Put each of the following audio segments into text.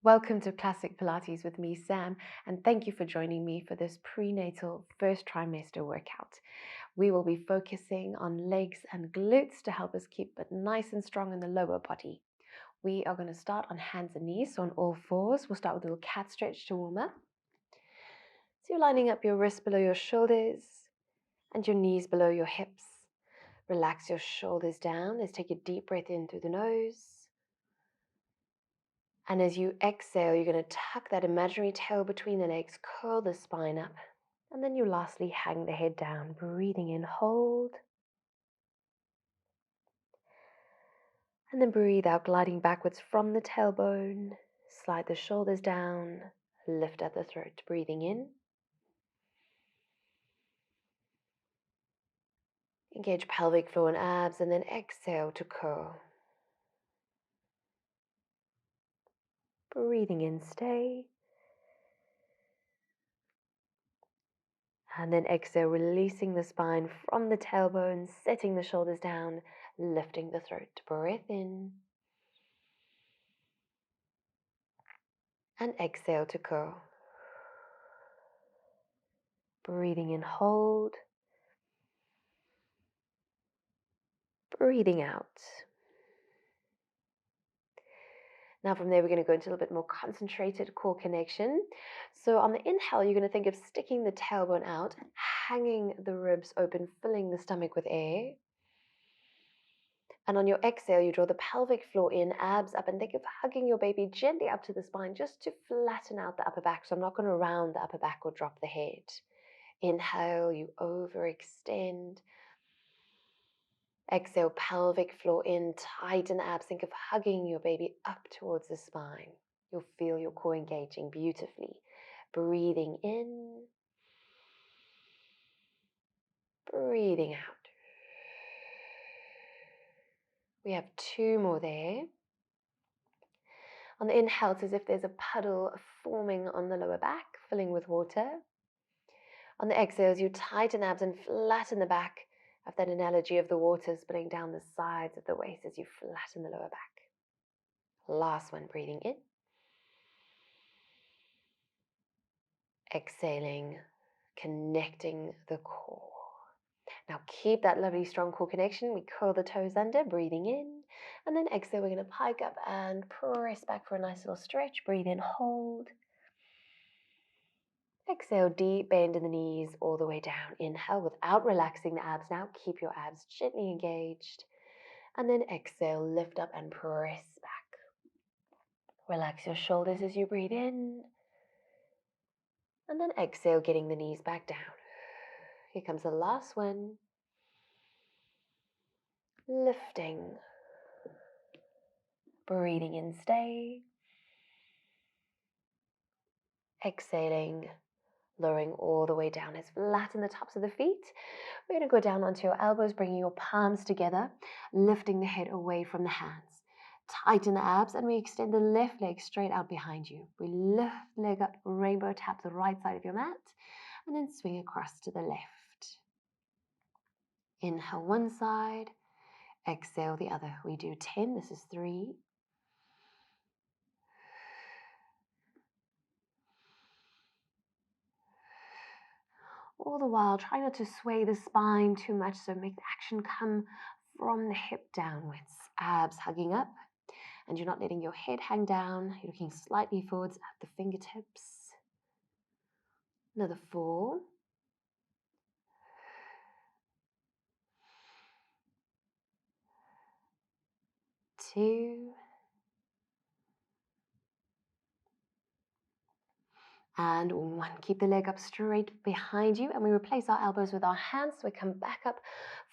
Welcome to Classic Pilates with me, Sam, and thank you for joining me for this prenatal first trimester workout. We will be focusing on legs and glutes to help us keep it nice and strong in the lower body. We are going to start on hands and knees, so on all fours. We'll start with a little cat stretch to warm up. So you're lining up your wrists below your shoulders and your knees below your hips. Relax your shoulders down. Let's take a deep breath in through the nose. And as you exhale, you're going to tuck that imaginary tail between the legs, curl the spine up, and then you lastly hang the head down. Breathing in, hold. And then breathe out, gliding backwards from the tailbone. Slide the shoulders down, lift at the throat. Breathing in. Engage pelvic floor and abs, and then exhale to curl. Breathing in, stay. And then exhale, releasing the spine from the tailbone, setting the shoulders down, lifting the throat. Breath in. And exhale to curl. Breathing in, hold. Breathing out. Now from there, we're going to go into a little bit more concentrated core connection. So on the inhale, you're going to think of sticking the tailbone out, hanging the ribs open, filling the stomach with air. And on your exhale, you draw the pelvic floor in, abs up, and think of hugging your baby gently up to the spine just to flatten out the upper back. So I'm not going to round the upper back or drop the head. Inhale, you overextend. Exhale, pelvic floor in, tighten the abs. Think of hugging your baby up towards the spine. You'll feel your core engaging beautifully. Breathing in, breathing out. We have two more there. On the inhale, it's as if there's a puddle forming on the lower back, filling with water. On the exhales, you tighten the abs and flatten the back. Of that analogy of the water spilling down the sides of the waist as you flatten the lower back. Last one, breathing in. Exhaling, connecting the core. Now keep that lovely strong core connection. We curl the toes under, breathing in. And then exhale, we're going to pike up and press back for a nice little stretch. Breathe in, hold. Exhale, deep bend in the knees all the way down. Inhale without relaxing the abs now. Keep your abs gently engaged. And then exhale, lift up and press back. Relax your shoulders as you breathe in. And then exhale, getting the knees back down. Here comes the last one. Lifting. Breathing in, stay. Exhaling, lowering all the way down. Let's flatten the tops of the feet. We're going to go down onto your elbows, bringing your palms together, lifting the head away from the hands. Tighten the abs, and we extend the left leg straight out behind you. We lift the leg up, rainbow tap the right side of your mat, and then swing across to the left. Inhale one side, exhale the other. We do 10. This is 3. All the while, try not to sway the spine too much, so make the action come from the hip downwards. Abs hugging up, and you're not letting your head hang down. You're looking slightly forwards at the fingertips. Another 4. 2. And 1. Keep the leg up straight behind you, and we replace our elbows with our hands. So we come back up,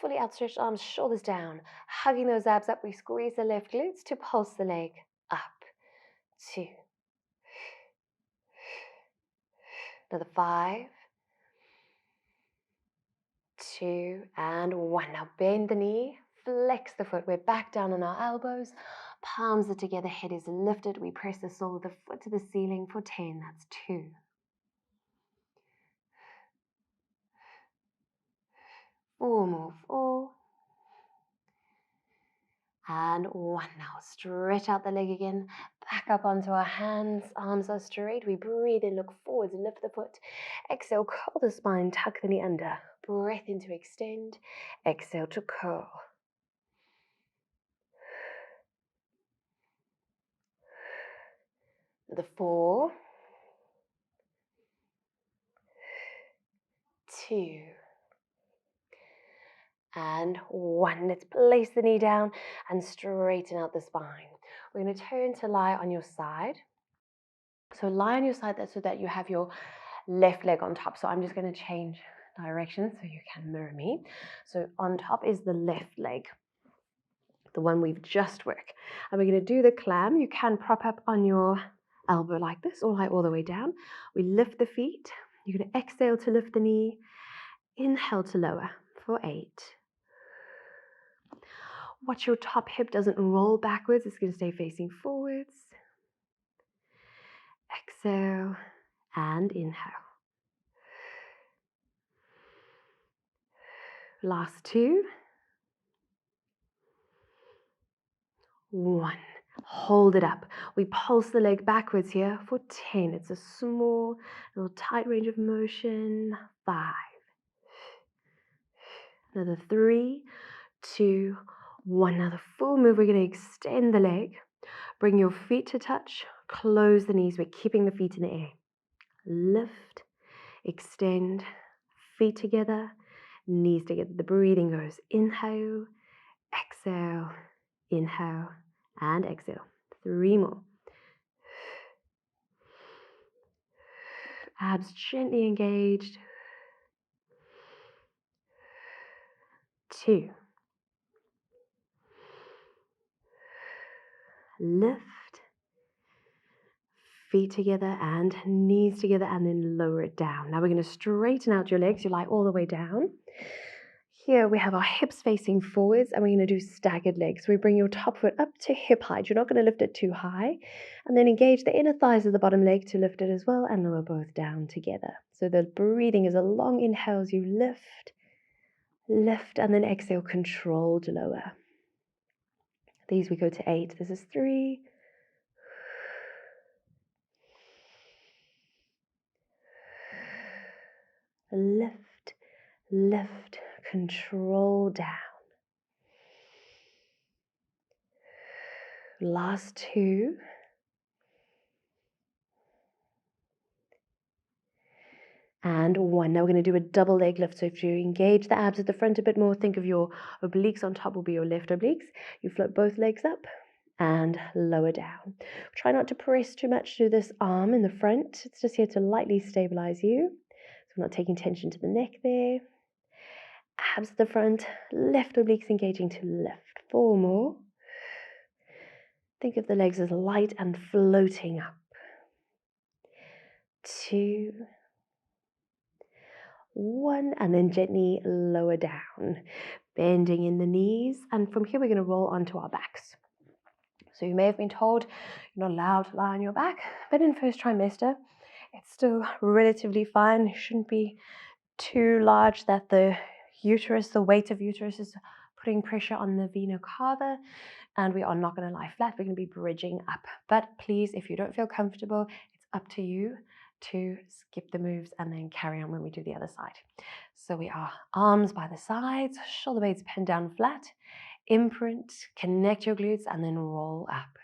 fully outstretched arms, shoulders down, hugging those abs up. We squeeze the left glutes to pulse the leg up. 2. Another 5. 2 and 1. Now bend the knee, flex the foot. We're back down on our elbows. Palms are together, head is lifted. We press the sole of the foot to the ceiling for 10. That's 2. 4 more. 4. And one. Now stretch out the leg again. Back up onto our hands. Arms are straight. We breathe in, look forwards, lift the foot. Exhale, curl the spine, tuck the knee under. Breath in to extend. Exhale to curl. The 4, 2, and 1. Let's place the knee down and straighten out the spine. We're going to turn to lie on your side. So lie on your side so that you have your left leg on top. So I'm just going to change direction so you can mirror me. So on top is the left leg, the one we've just worked. And we're going to do the clam. You can prop up on your elbow like this or lie all the way down. We lift the feet. You're going to exhale to lift the knee. Inhale to lower for 8. Watch your top hip doesn't roll backwards. It's going to stay facing forwards. Exhale and inhale. Last 2. 1. Hold it up. We pulse the leg backwards here for 10. It's a small, little tight range of motion. 5. Another 3, 2, 1. Another full move. We're going to extend the leg. Bring your feet to touch. Close the knees. We're keeping the feet in the air. Lift, extend, feet together, knees together. The breathing goes inhale, exhale, inhale, and exhale. 3 more. Abs gently engaged. 2. Lift, feet together and knees together, and then lower it down. Now we're going to straighten out your legs. You lie all the way down. Here we have our hips facing forwards, and we're going to do staggered legs. We bring your top foot up to hip height. You're not going to lift it too high. And then engage the inner thighs of the bottom leg to lift it as well, and lower both down together. So the breathing is a long inhale as you lift, lift, and then exhale, control to lower. These we go to 8. This is 3. Lift, lift, control down. Last 2. And 1. Now we're going to do a double leg lift. So if you engage the abs at the front a bit more, think of your obliques on top will be your left obliques. You float both legs up and lower down. Try not to press too much through this arm in the front. It's just here to lightly stabilize you. So we're not taking tension to the neck there. Abs at the front, left obliques engaging to lift. 4 more. Think of the legs as light and floating up. 2, 1, and then gently lower down, bending in the knees. And from here, we're going to roll onto our backs. So you may have been told you're not allowed to lie on your back, but in first trimester, it's still relatively fine. It shouldn't be too large that the uterus, the weight of uterus is putting pressure on the vena cava, and we are not going to lie flat. We're going to be bridging up. But please, if you don't feel comfortable, it's up to you to skip the moves and then carry on when we do the other side. So we are arms by the sides, shoulder blades pinned down flat, imprint, connect your glutes, and then roll up.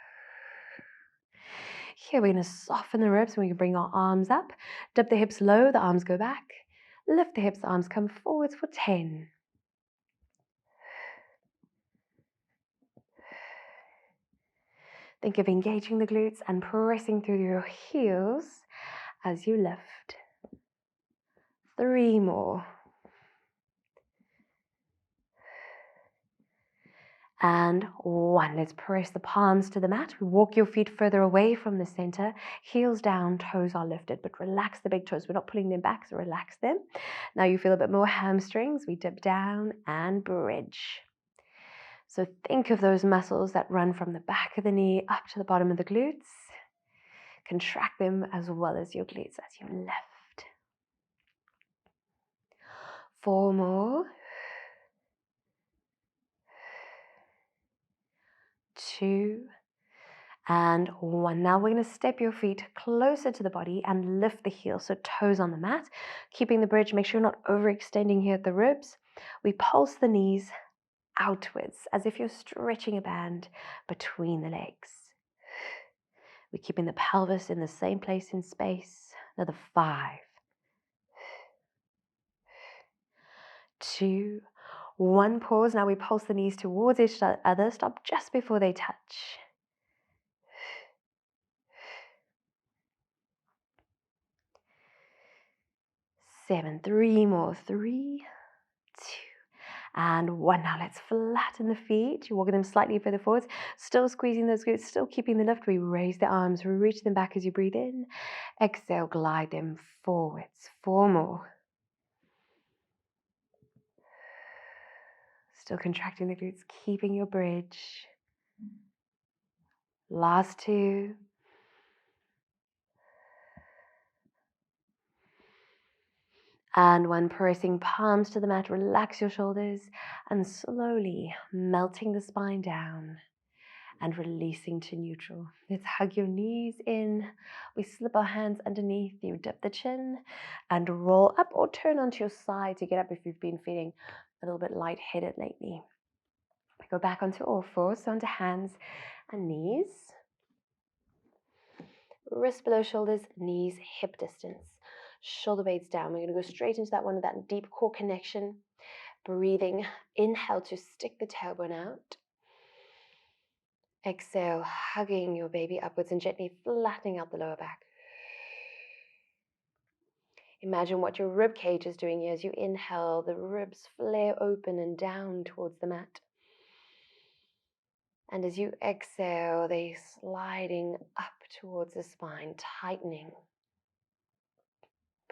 Here we're going to soften the ribs, and we can bring our arms up, dip the hips low, the arms go back, lift the hips, the arms come forwards for 10. Think of engaging the glutes and pressing through your heels as you lift. 3 more. And 1. Let's press the palms to the mat. Walk your feet further away from the center. Heels down, toes are lifted, but relax the big toes. We're not pulling them back, so relax them. Now you feel a bit more hamstrings. We dip down and bridge. So think of those muscles that run from the back of the knee up to the bottom of the glutes. Contract them as well as your glutes as you lift. 4 more. 2, and 1. Now we're going to step your feet closer to the body and lift the heels, so toes on the mat, keeping the bridge. Make sure you're not overextending here at the ribs. We pulse the knees outwards as if you're stretching a band between the legs. We're keeping the pelvis in the same place in space. Another 5, 2, 1. Pause. Now we pulse the knees towards each other. Stop just before they touch. 7, 3 more. 3, 2, and 1. Now let's flatten the feet. You're walking them slightly further forwards. Still squeezing those glutes, still keeping the lift. We raise the arms, reach them back as you breathe in. Exhale, glide them forwards. 4 more. Still contracting the glutes, keeping your bridge. Last 2. And 1, pressing palms to the mat, relax your shoulders and slowly melting the spine down and releasing to neutral. Let's hug your knees in. We slip our hands underneath you, dip the chin and roll up or turn onto your side to get up if you've been feeling a little bit lightheaded lately. Go back onto all fours, so onto hands and knees. Wrist below shoulders, knees hip distance. Shoulder blades down. We're going to go straight into that one with that deep core connection. Breathing. Inhale to stick the tailbone out. Exhale, hugging your baby upwards and gently flattening out the lower back. Imagine what your rib cage is doing here. As you inhale, the ribs flare open and down towards the mat. And as you exhale, they sliding up towards the spine, tightening.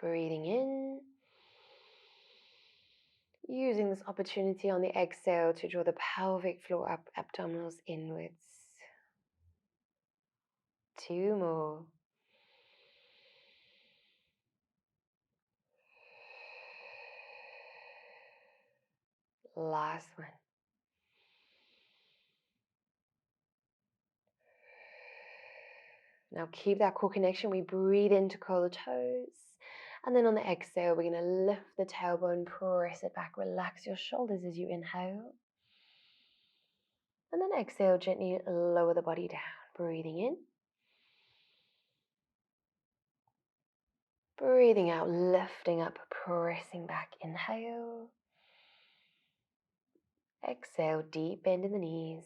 Breathing in. Using this opportunity on the exhale to draw the pelvic floor up, abdominals inwards. 2 more. Last one. Now keep that core connection. We breathe in to curl the toes. And then on the exhale, we're going to lift the tailbone, press it back, relax your shoulders as you inhale. And then exhale, gently lower the body down. Breathing in. Breathing out, lifting up, pressing back. Inhale. Exhale, deep bend in the knees.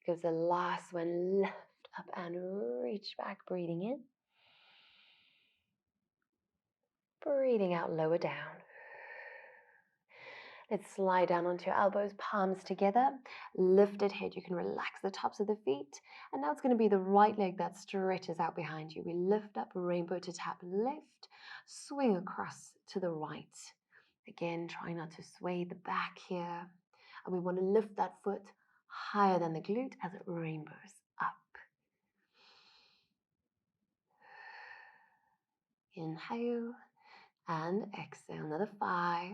Give the last one, lift up and reach back, breathing in. Breathing out, lower down. Let's slide down onto your elbows, palms together, lifted head. You can relax the tops of the feet. And now it's going to be the right leg that stretches out behind you. We lift up, rainbow to tap left, swing across to the right. Again, try not to sway the back here. And we want to lift that foot higher than the glute as it rainbows up. Inhale and exhale. Another 5.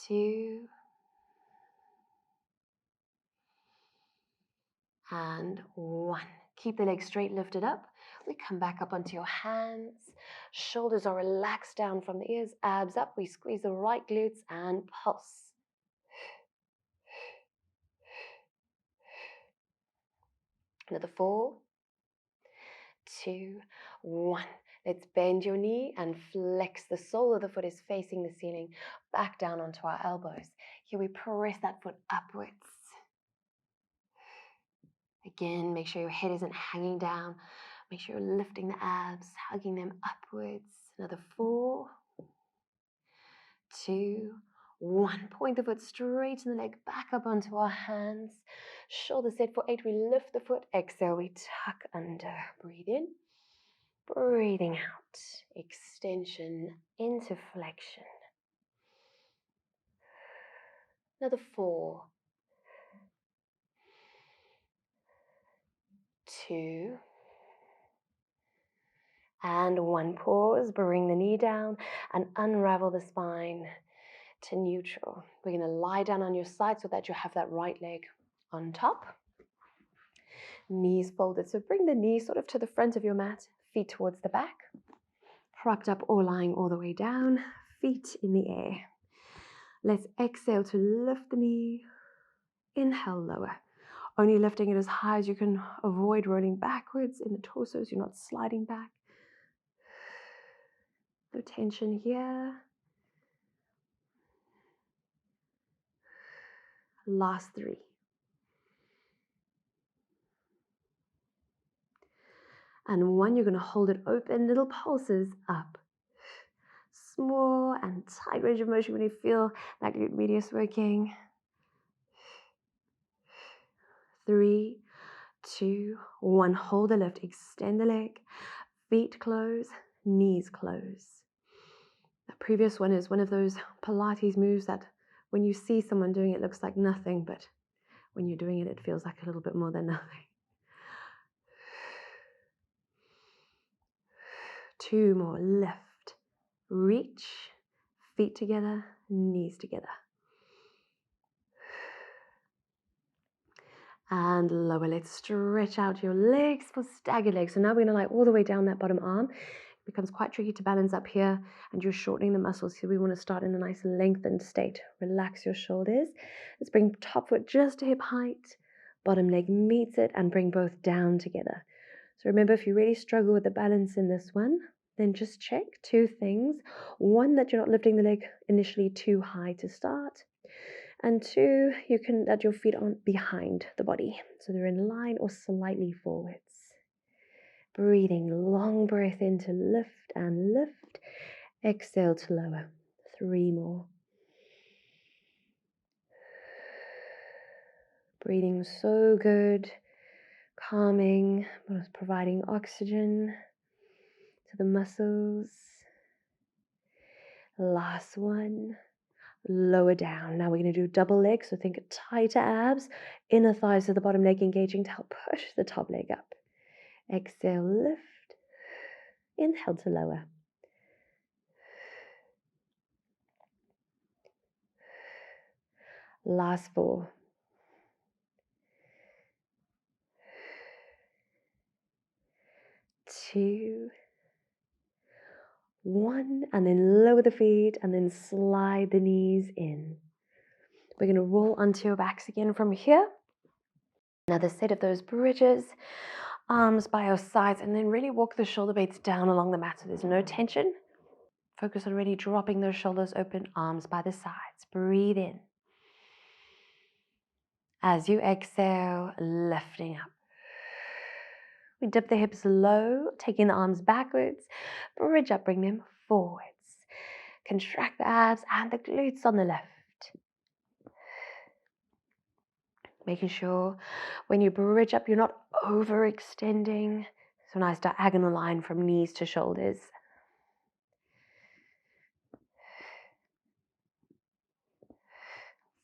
2. And 1. Keep the legs straight, lifted up. We come back up onto your hands. Shoulders are relaxed down from the ears, abs up. We squeeze the right glutes and pulse. Another 4, 2, 1. Let's bend your knee and flex. The sole of the foot is facing the ceiling. Back down onto our elbows. Here we press that foot upwards. Again, make sure your head isn't hanging down. Make sure you're lifting the abs, hugging them upwards. Another 4, 2, 1. Point the foot straight in the leg, back up onto our hands. Shoulder set for 8. We lift the foot. Exhale, we tuck under. Breathe in. Breathing out. Extension into flexion. Another 4, 2, And one, pause, bring the knee down and unravel the spine to neutral. We're going to lie down on your side so that you have that right leg on top. Knees folded. So bring the knees sort of to the front of your mat, feet towards the back. Propped up or lying all the way down, feet in the air. Let's exhale to lift the knee. Inhale, lower. Only lifting it as high as you can. Avoid rolling backwards in the torso so you're not sliding back. No tension here. Last 3. And 1, you're going to hold it open, little pulses up. Small and tight range of motion when you feel that glute medius working. 3, 2, 1. Hold the lift, extend the leg, feet close, knees close. The previous one is one of those Pilates moves that when you see someone doing it looks like nothing, but when you're doing it, it feels like a little bit more than nothing. 2 more, lift, reach, feet together, knees together. And lower. Let's stretch out your legs for staggered legs. So now we're going to lie all the way down that bottom arm. It becomes quite tricky to balance up here, and you're shortening the muscles. So we want to start in a nice lengthened state. Relax your shoulders. Let's bring top foot just to hip height. Bottom leg meets it, and bring both down together. So remember, if you really struggle with the balance in this one, then just check 2 things. 1, that you're not lifting the leg initially too high to start. And 2, you can let your feet on behind the body, so they're in line or slightly forwards. Breathing, long breath in to lift and lift. Exhale to lower. 3 more. Breathing so good, calming, providing oxygen to the muscles. Last one. Lower down. Now we're going to do double leg, so think tighter abs, inner thighs of the bottom leg engaging to help push the top leg up. Exhale, lift. Inhale to lower. Last 4. 2, 1, and then lower the feet and then slide the knees in. We're going to roll onto your backs again from here. Another set of those bridges, arms by your sides, and then really walk the shoulder blades down along the mat so there's no tension. Focus on really dropping those shoulders open, arms by the sides. Breathe in. As you exhale, lifting up. We dip the hips low, taking the arms backwards, bridge up, bring them forwards. Contract the abs and the glutes on the left. Making sure when you bridge up, you're not overextending. So nice diagonal line from knees to shoulders.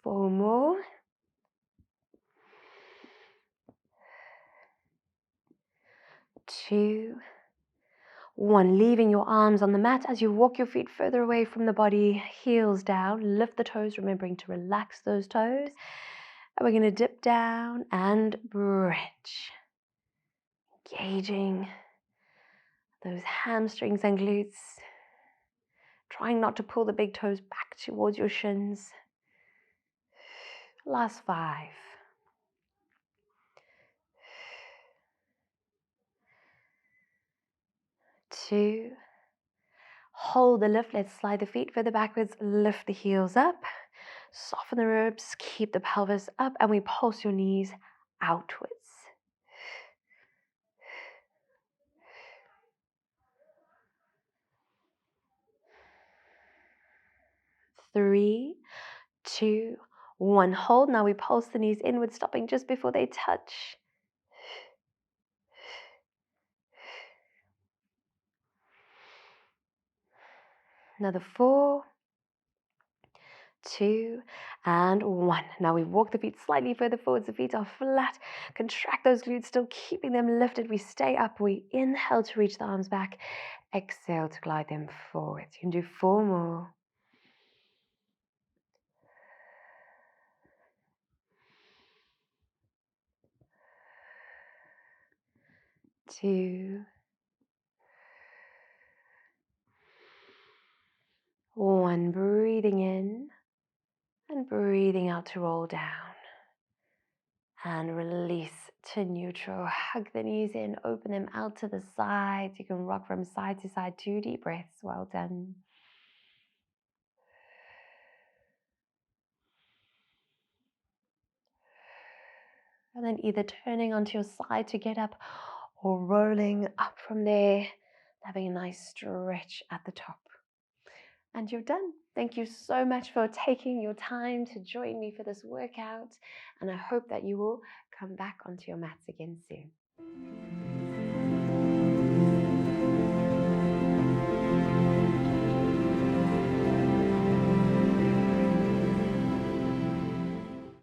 4 more. 2, 1. Leaving your arms on the mat as you walk your feet further away from the body, heels down, lift the toes, remembering to relax those toes. And we're going to dip down and bridge. Engaging those hamstrings and glutes. Trying not to pull the big toes back towards your shins. Last 5. 2. Hold the lift. Let's slide the feet further backwards. Lift the heels up. Soften the ribs. Keep the pelvis up. And we pulse your knees outwards. 3, 2, 1. Hold. Now we pulse the knees inward, stopping just before they touch. Another 4, 2, and 1. Now we walk the feet slightly further forwards. The feet are flat. Contract those glutes, still keeping them lifted. We stay up. We inhale to reach the arms back. Exhale to glide them forwards. You can do 4 more. 2, 1. Breathing in and breathing out to roll down. And release to neutral. Hug the knees in, open them out to the sides. You can rock from side to side. 2 deep breaths. Well done. And then either turning onto your side to get up or rolling up from there, having a nice stretch at the top. And you're done. Thank you so much for taking your time to join me for this workout. And I hope that you will come back onto your mats again soon.